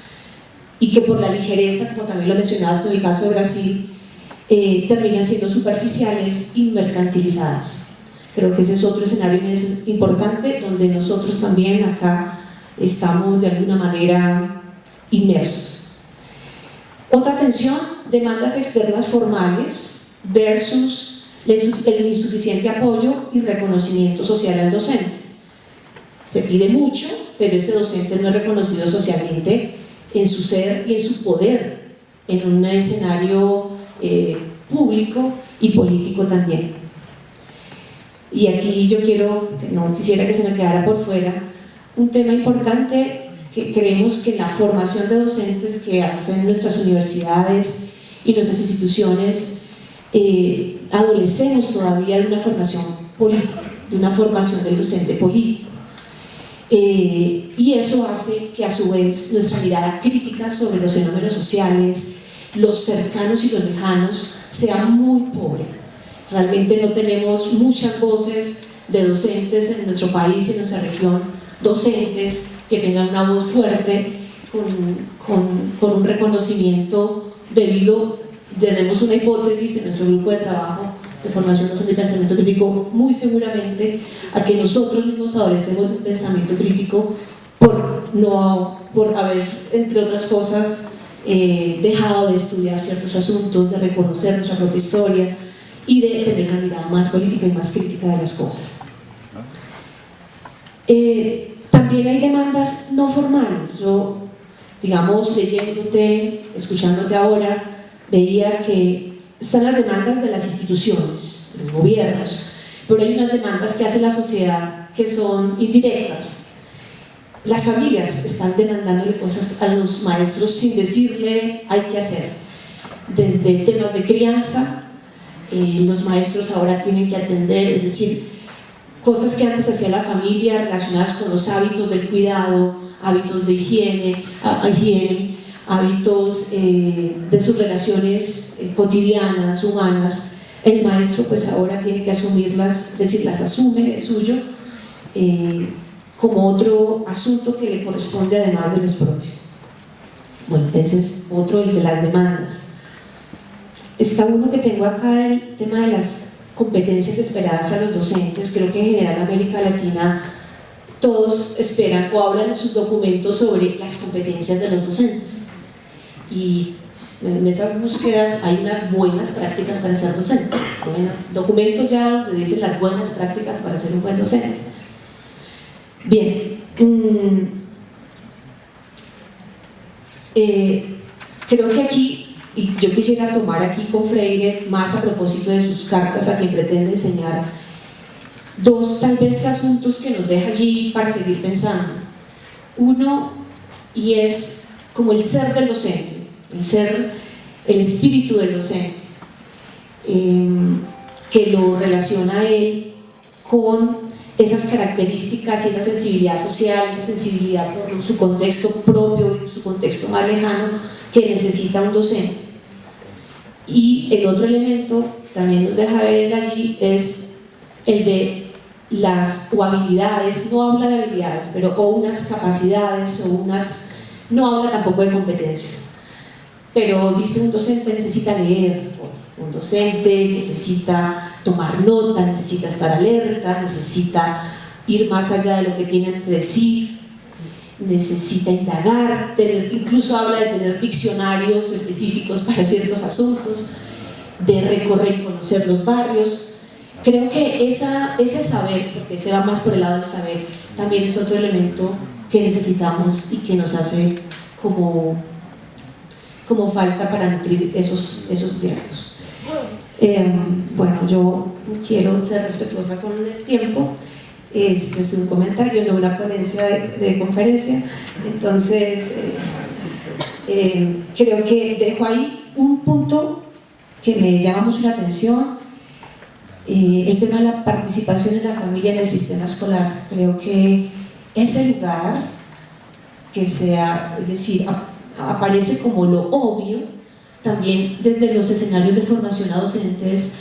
C: y que por la ligereza, como también lo mencionabas con el caso de Brasil, terminan siendo superficiales y mercantilizadas. Creo que ese es otro escenario importante donde nosotros también acá estamos de alguna manera inmersos. Otra tensión, demandas externas formales versus el insuficiente apoyo y reconocimiento social al docente. Se pide mucho, pero ese docente no es reconocido socialmente en su ser y en su poder en un escenario público y político también. Y aquí yo no quisiera que se me quedara por fuera un tema importante, que creemos que la formación de docentes que hacen nuestras universidades y nuestras instituciones, adolecemos todavía de una formación política, de una formación del docente político. Y eso hace que a su vez nuestra mirada crítica sobre los fenómenos sociales, los cercanos y los lejanos, sea muy pobre. Realmente no tenemos muchas voces de docentes en nuestro país y en nuestra región, docentes que tengan una voz fuerte, con un reconocimiento debido. Tenemos una hipótesis en nuestro grupo de trabajo de formación docente y pensamiento crítico, muy seguramente a que nosotros mismos adolecemos de un pensamiento crítico por haber, entre otras cosas, dejado de estudiar ciertos asuntos, de reconocer nuestra propia historia y de tener una mirada más política y más crítica de las cosas. También hay demandas no formales. Yo, digamos, leyéndote, escuchándote ahora, veía que están las demandas de las instituciones, de los gobiernos, pero hay unas demandas que hace la sociedad que son indirectas. Las familias están demandándole cosas a los maestros sin decirle hay que hacer. Desde temas de crianza, los maestros ahora tienen que atender, es decir, cosas que antes hacía la familia relacionadas con los hábitos del cuidado, hábitos de higiene, hábitos de sus relaciones cotidianas, humanas. El maestro pues ahora tiene que asumirlas, es decir, las asume de suyo como otro asunto que le corresponde además de los propios. Bueno, ese es otro, el de las demandas. Está uno que tengo acá, el tema de las competencias esperadas a los docentes. Creo que en general en América Latina todos esperan o hablan en sus documentos sobre las competencias de los docentes, y en esas búsquedas hay unas buenas prácticas para ser docente, documentos ya donde dicen las buenas prácticas para ser un buen docente. Bien, creo que aquí, y yo quisiera tomar aquí con Freire, más a propósito de sus cartas a quien pretende enseñar, dos tal vez asuntos que nos deja allí para seguir pensando. Uno, y es como el ser del docente, el espíritu del docente, que lo relaciona a él con esas características y esa sensibilidad social, esa sensibilidad por su contexto propio y su contexto más lejano que necesita un docente. Y el otro elemento también nos deja ver allí es el de las o habilidades, no habla de habilidades, pero o unas capacidades o unas, no habla tampoco de competencias, pero dice un docente necesita leer, un docente necesita tomar nota, necesita estar alerta, necesita ir más allá de lo que tiene ante sí, necesita indagar, incluso habla de tener diccionarios específicos para ciertos asuntos, de recorrer y conocer los barrios. Creo que ese saber, porque se va más por el lado del saber, también es otro elemento que necesitamos y que nos hace como como falta para nutrir esos diálogos. Bueno, yo quiero ser respetuosa con el tiempo. Este es un comentario, no una ponencia de conferencia. Entonces, creo que dejo ahí un punto que me llama mucho la atención, el tema de la participación de la familia en el sistema escolar. Creo que ese lugar que sea, es decir, aparece como lo obvio, también desde los escenarios de formación a docentes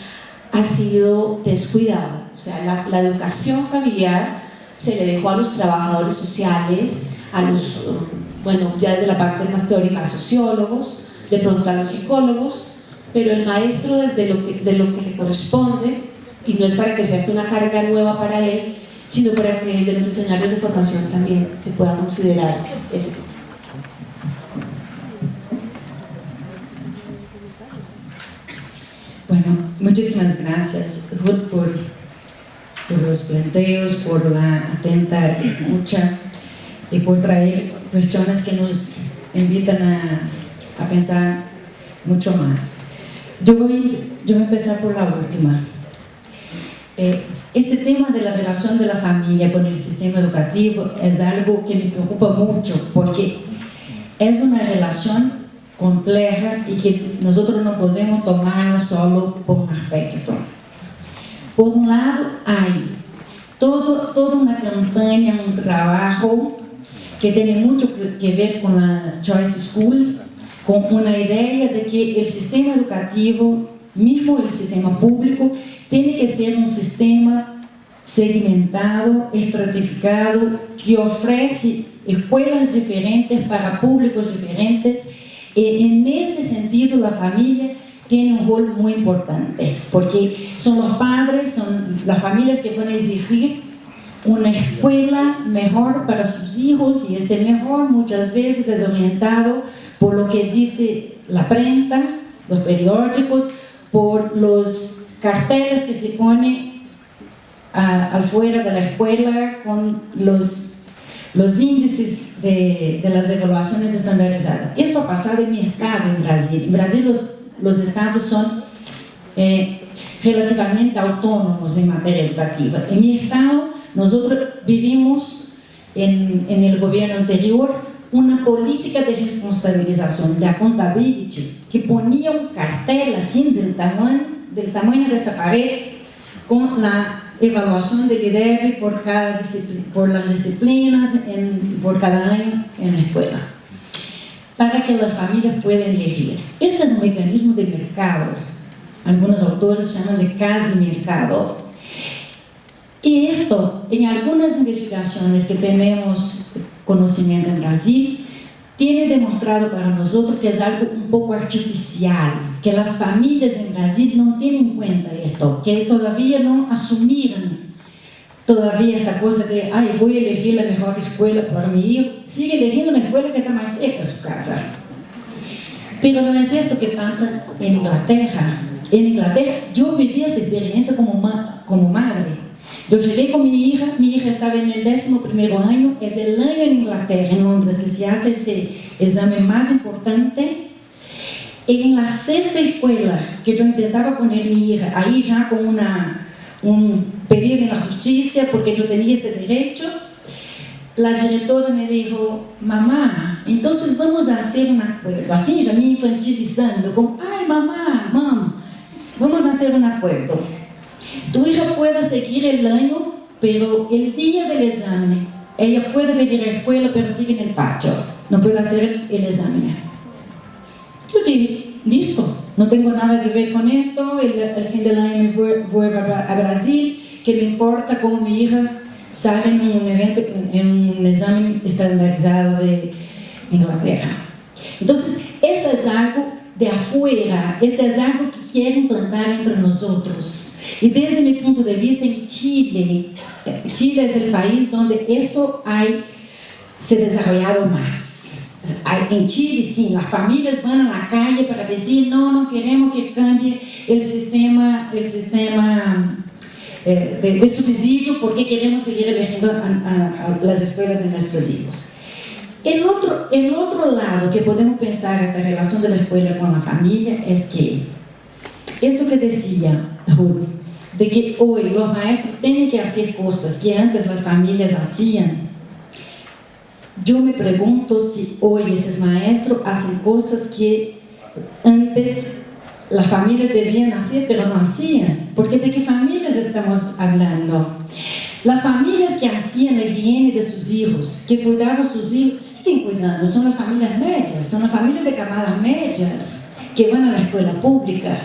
C: ha sido descuidado. O sea, la educación familiar se le dejó a los trabajadores sociales, a los, bueno, ya desde la parte más teórica, a sociólogos, de pronto a los psicólogos, pero el maestro desde lo que le corresponde, y no es para que sea una carga nueva para él, sino para que desde los escenarios de formación también se pueda considerar ese tema.
A: Bueno, muchísimas gracias, Ruth, por los planteos, por la atenta escucha y por traer cuestiones que nos invitan a pensar mucho más. Yo voy a empezar por la última. Este tema de la relación de la familia con el sistema educativo es algo que me preocupa mucho, porque es una relación compleja y que nosotros no podemos tomarla solo por un aspecto. Por un lado, hay toda una campaña, un trabajo que tiene mucho que ver con la Choice School, con una idea de que el sistema educativo, mismo el sistema público, tiene que ser un sistema segmentado, estratificado, que ofrece escuelas diferentes para públicos diferentes. En este sentido, la familia tiene un rol muy importante, porque son los padres, son las familias que van a exigir una escuela mejor para sus hijos, y este mejor muchas veces es orientado por lo que dice la prensa, los periódicos, por los carteles que se ponen afuera de la escuela con los índices de las evaluaciones estandarizadas. Esto ha pasado en mi estado, en Brasil. En Brasil los estados son relativamente autónomos en materia educativa. En mi estado, nosotros vivimos en el gobierno anterior una política de responsabilización, de accountability, que ponía un cartel así del tamaño de esta pared, con la evaluación del IDEB por las disciplinas por cada año en la escuela, para que las familias puedan elegir. Este es un mecanismo de mercado, algunos autores llaman de casi mercado, y esto, en algunas investigaciones que tenemos conocimiento en Brasil, tiene demostrado para nosotros que es algo un poco artificial, que las familias en Brasil no tienen en cuenta esto, que todavía no asumieron todavía esta cosa de, ay, voy a elegir la mejor escuela para mi hijo. Sigue eligiendo una escuela que está más cerca de su casa. Pero no es esto que pasa en Inglaterra. En Inglaterra yo viví esa experiencia como madre. Yo llegué con mi hija estaba en el 11º año, es el año en Inglaterra, en Londres, que se hace ese examen más importante. En la 6ª escuela que yo intentaba poner mi hija, ahí ya con un pedido en la justicia, porque yo tenía este derecho, la directora me dijo, mamá, entonces vamos a hacer un acuerdo, así ya me infantilizando, como, ay mamá, vamos a hacer un acuerdo. Tu hija puede seguir el año, pero el día del examen, ella puede venir a la escuela, pero sigue en el patio, no puede hacer el examen. Yo dije, listo, no tengo nada que ver con esto, el fin del año me vuelvo a Brasil, que me importa cómo mi hija sale en un evento, en un examen estandarizado de Inglaterra. Entonces, eso es algo de afuera, eso es algo que quieren implantar entre nosotros. Y desde mi punto de vista, en Chile es el país donde esto se ha desarrollado más. En Chile, sí, las familias van a la calle para decir, no queremos que cambie el sistema de subsidio, porque queremos seguir eligiendo a las escuelas de nuestros hijos. El otro lado que podemos pensar esta relación de la escuela con la familia es que eso que decía Ruth, de que hoy los maestros tienen que hacer cosas que antes las familias hacían. Yo me pregunto si hoy estos maestros hacen cosas que antes las familias debían hacer, pero no hacían. Porque ¿de qué familias estamos hablando? Las familias que hacían la higiene de sus hijos, que cuidaban a sus hijos, siguen cuidando, son las familias medias, son las familias de camadas medias que van a la escuela pública.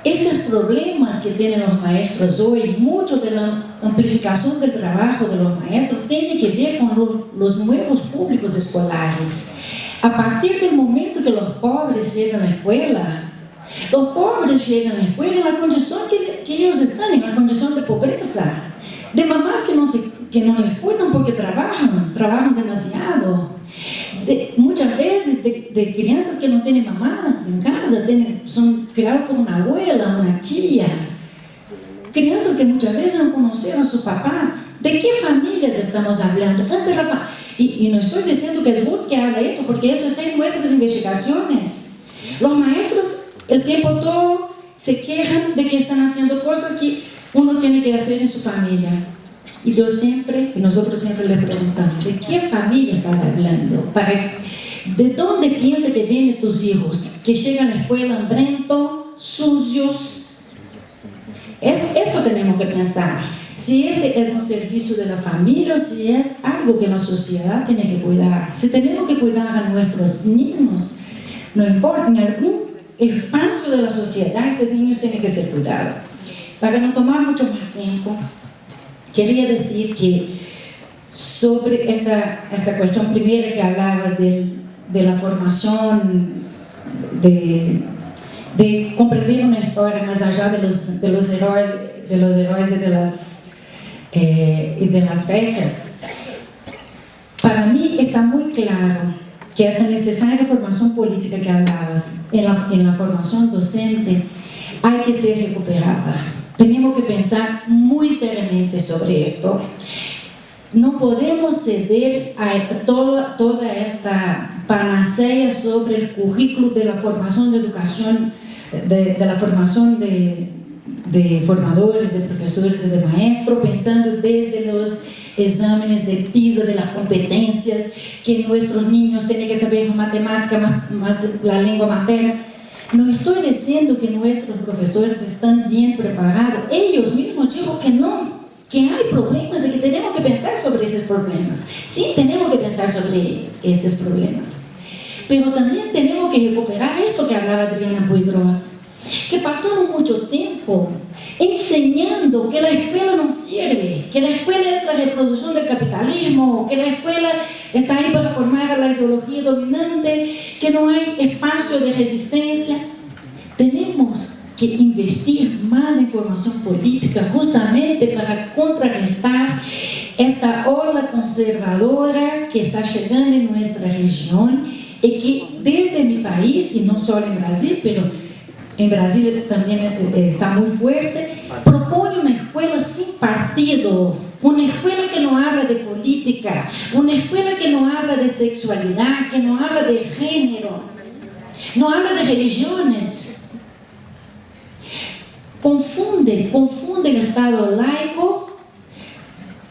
A: Estos problemas que tienen los maestros hoy, mucho de la amplificación del trabajo de los maestros, tiene que ver con los nuevos públicos escolares. A partir del momento que los pobres llegan a la escuela, los pobres llegan a la escuela en la condición que ellos están, en la condición de pobreza, de mamás que no les cuidan porque trabajan demasiado, muchas veces de crianças que no tienen mamás en casa, son criadas por una abuela, una tía, crianças que muchas veces no conocieron a sus papás. ¿De qué familias estamos hablando? Y no estoy diciendo que es Ruth que habla esto, porque esto está en nuestras investigaciones. Los maestros el tiempo todo se quejan de que están haciendo cosas que uno tiene que hacer en su familia. Y nosotros siempre les preguntamos, ¿de qué familia estás hablando? ¿De dónde piensas que vienen tus hijos? Que llegan a la escuela hambrientos, sucios. Esto tenemos que pensar. Si este es un servicio de la familia o si es algo que la sociedad tiene que cuidar. Si tenemos que cuidar a nuestros niños, no importa, en algún espacio de la sociedad, estos niños tienen que ser cuidados. Para no tomar mucho más tiempo, quería decir que sobre esta cuestión primera que hablaba de la formación, de comprender una historia más allá de los héroes y de las fechas, para mí está muy claro que esta necesaria formación política que hablabas en la formación docente hay que ser recuperada. Tenemos que pensar muy seriamente sobre esto. No podemos ceder a toda esta panacea sobre el currículo de la formación de educación, de la formación de formadores, de profesores y de maestros, pensando desde los exámenes del PISA, de las competencias, que nuestros niños tienen que saber matemática, más la lengua materna. No estoy diciendo que nuestros profesores están bien preparados. Ellos mismos dijeron que no, que hay problemas y que tenemos que pensar sobre esos problemas. Sí, tenemos que pensar sobre esos problemas. Pero también tenemos que recuperar esto que hablaba Adriana Puigros, que pasamos mucho tiempo enseñando que la escuela no sirve, que la escuela es la reproducción del capitalismo, que la escuela está ahí para formar a la ideología dominante, que no hay espacio de resistencia. Tenemos que investir más en formación política justamente para contrarrestar esta ola conservadora que está llegando en nuestra región y que desde mi país, y no solo en Brasil, pero en Brasil también está muy fuerte, propone una escuela sin partido, una escuela que no habla de política, una escuela que no habla de sexualidad, que no habla de género, no habla de religiones. Confunde el Estado laico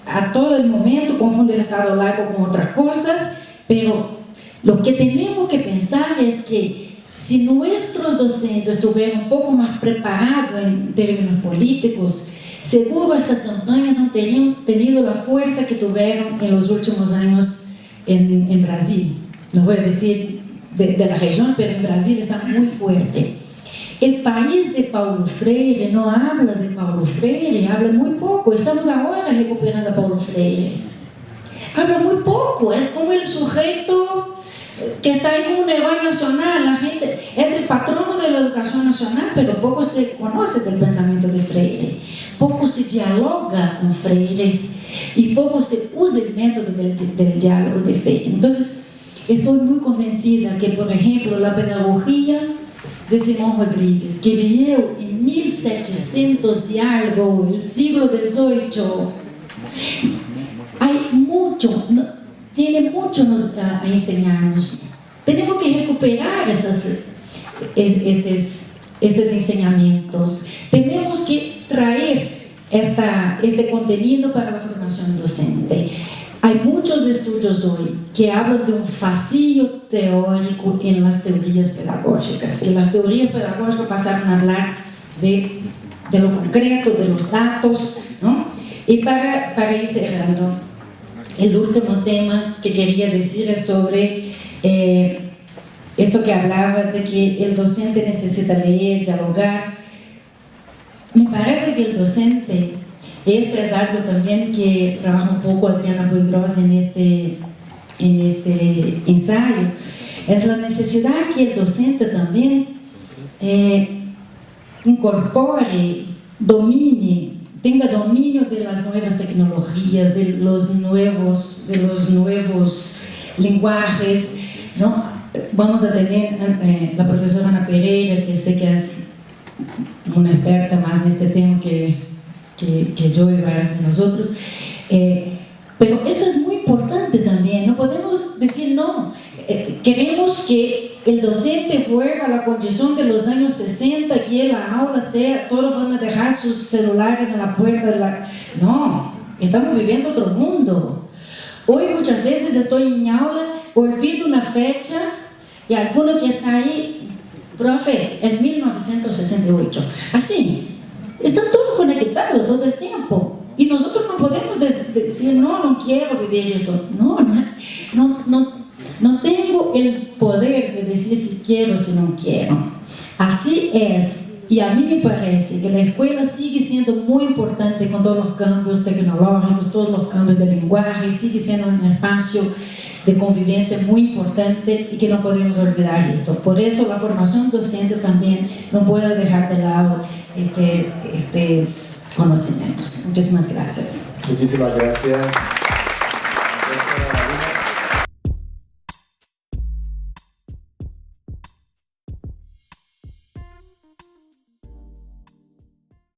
A: a todo el momento, confunde el Estado laico con otras cosas, pero lo que tenemos que pensar es que si nuestros docentes estuvieran un poco más preparados en términos políticos, seguro estas campañas no tenían tenido la fuerza que tuvieron en los últimos años en Brasil. No voy a decir de la región, pero en Brasil está muy fuerte. El país de Paulo Freire no habla de Paulo Freire, habla muy poco. Estamos ahora recuperando a Paulo Freire. Habla muy poco, es como el sujeto que está ahí como un héroe nacional. La gente es el patrono de la educación nacional, pero poco se conoce del pensamiento de Freire, poco se dialoga con Freire y poco se usa el método del diálogo de Freire. Entonces, estoy muy convencida que, por ejemplo, la pedagogía de Simón Rodríguez, que vivió en 1700 y algo, el siglo XVIII, hay mucho. tiene mucho a enseñarnos. Tenemos que recuperar estos enseñamientos. Tenemos que traer este contenido para la formación docente. Hay muchos estudios hoy que hablan de un vacío teórico en las teorías pedagógicas. Y las teorías pedagógicas pasaron a hablar de lo concreto, de los datos, ¿no? Y para ir cerrando, el último tema que quería decir es sobre esto que hablaba de que el docente necesita leer, dialogar. Me parece que el docente, esto es algo también que trabaja un poco Adriana Puigros en este ensayo, es la necesidad que el docente también incorpore, domine, tenga dominio de las nuevas tecnologías, de los nuevos lenguajes, ¿no? Vamos a tener la profesora Ana Pereira, que sé que es una experta más en este tema que yo y varios de nosotros, pero esto es muy importante también. No podemos decir no. Queremos que el docente vuelva a la condición de los años 60, que la aula sea, todos van a dejar sus celulares en la puerta de la... No, estamos viviendo otro mundo. Hoy muchas veces estoy en aula, olvido una fecha y alguno que está ahí, profe, en 1968, así, están todos conectados todo el tiempo. Y nosotros no podemos decir, no quiero vivir esto. No tengo el poder de decir si quiero o si no quiero. Así es. Y a mí me parece que la escuela sigue siendo muy importante con todos los cambios tecnológicos, todos los cambios de lenguaje, sigue siendo un espacio de convivencia muy importante y que no podemos olvidar esto. Por eso la formación docente también no puede dejar de lado estos conocimientos. Muchísimas gracias.
B: Muchísimas gracias.